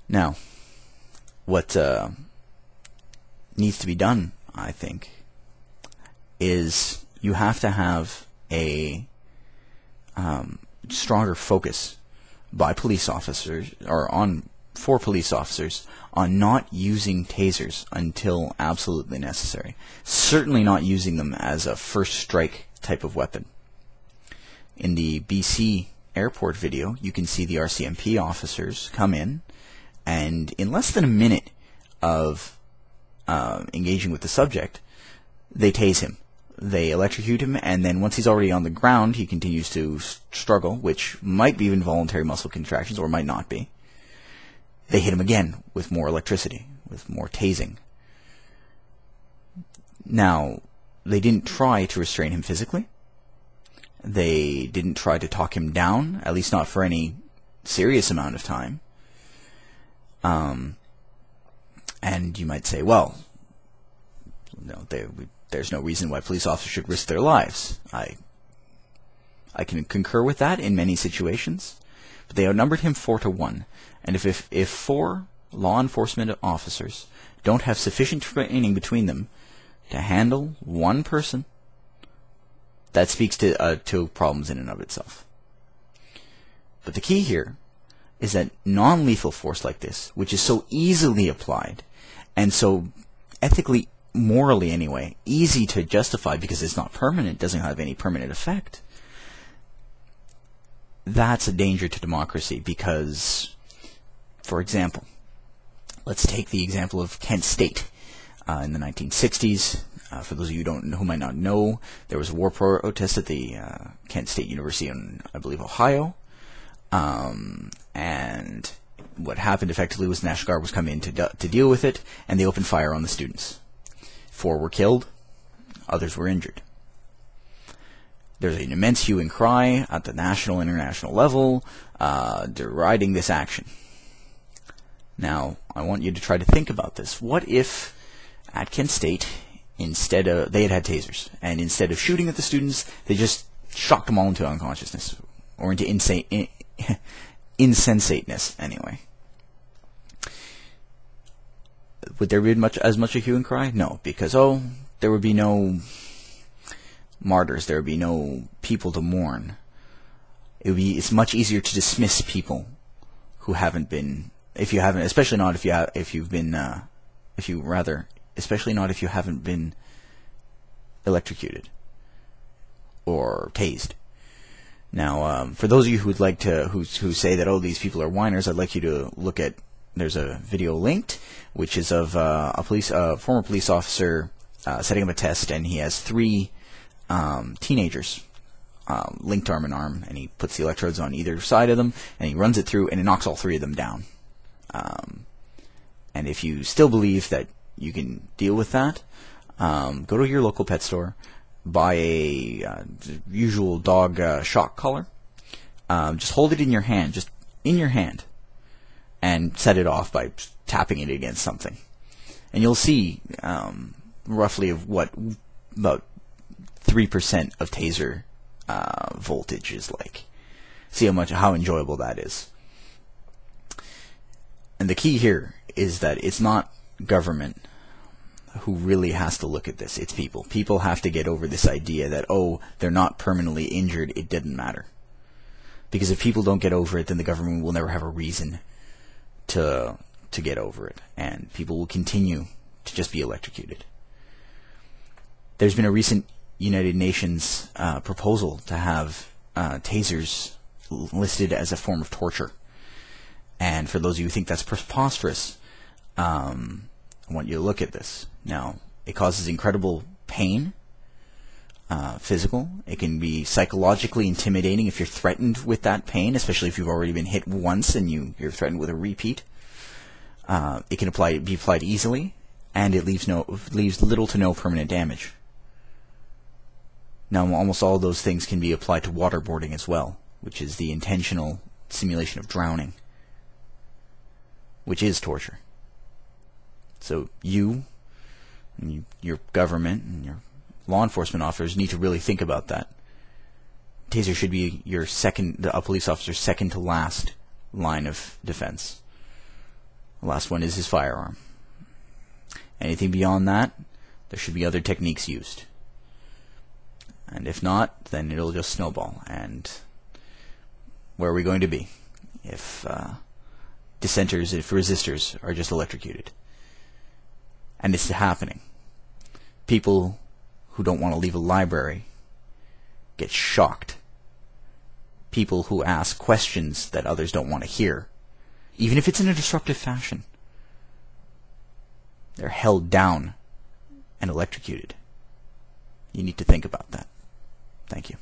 Now, what needs to be done, I think, is you have to have a stronger focus by police officers, or for police officers, on not using tasers until absolutely necessary. Certainly not using them as a first strike type of weapon. In the BC airport video, you can see the RCMP officers come in, and in less than a minute of engaging with the subject, they tase him. They electrocute him, and then once he's already on the ground, he continues to struggle, which might be involuntary muscle contractions, or might not be. They hit him again with more electricity, with more tasing. Now, they didn't try to restrain him physically. They didn't try to talk him down, at least not for any serious amount of time. And you might say, well, no, there's no reason why police officers should risk their lives. I can concur with that in many situations, but they outnumbered him 4-1. And if 4 law enforcement officers don't have sufficient training between them to handle one person, that speaks to problems in and of itself. But the key here is that non-lethal force like this, which is so easily applied, and so ethically, morally anyway, easy to justify because it's not permanent, doesn't have any permanent effect, that's a danger to democracy because, for example, let's take the example of Kent State in the 1960s. For those of you who might not know, there was a war protest at the Kent State University in, I believe, Ohio. And what happened effectively was the National Guard was coming in to deal with it, and they opened fire on the students. 4 were killed, others were injured. There's an immense hue and cry at the national and international level deriding this action. Now, I want you to try to think about this. What if at Kent State, instead of they had tasers, and instead of shooting at the students, they just shocked them all into unconsciousness, or into insensateness anyway? Would there be as much a hue and cry? No, because there would be no martyrs, there would be no people to mourn. It's much easier to dismiss people who haven't been, especially not if you haven't been electrocuted or tased. Now, for those of you who'd like to, who say that, these people are whiners, I'd like you to look at, there's a video linked, which is of a former police officer setting up a test, and he has 3 teenagers linked arm in arm, and he puts the electrodes on either side of them, and he runs it through, and it knocks all 3 of them down. And if you still believe that you can deal with that, go to your local pet store, buy a usual dog shock collar, just hold it in your hand, and set it off by tapping it against something. And you'll see roughly of what about 3% of taser voltage is like. See how enjoyable that is. And the key here is that it's not government who really has to look at this. It's people. People have to get over this idea that, they're not permanently injured, it didn't matter. Because if people don't get over it, then the government will never have a reason to get over it, and people will continue to just be electrocuted. There's been a recent United Nations proposal to have tasers listed as a form of torture. And for those of you who think that's preposterous, I want you to look at this. Now, it causes incredible pain, physical. It can be psychologically intimidating if you're threatened with that pain, especially if you've already been hit once and you're threatened with a repeat. It can be applied easily, and it leaves little to no permanent damage. Now, almost all of those things can be applied to waterboarding as well, which is the intentional simulation of drowning, which is torture. So you, and your government, and your law enforcement officers need to really think about that. Taser should be a police officer's second to last line of defense. The last one is his firearm. Anything beyond that, there should be other techniques used. And if not, then it'll just snowball. And where are we going to be if dissenters, if resistors are just electrocuted? And it's happening. People who don't want to leave a library get shocked. People who ask questions that others don't want to hear, even if it's in a disruptive fashion, they're held down and electrocuted. You need to think about that. Thank you.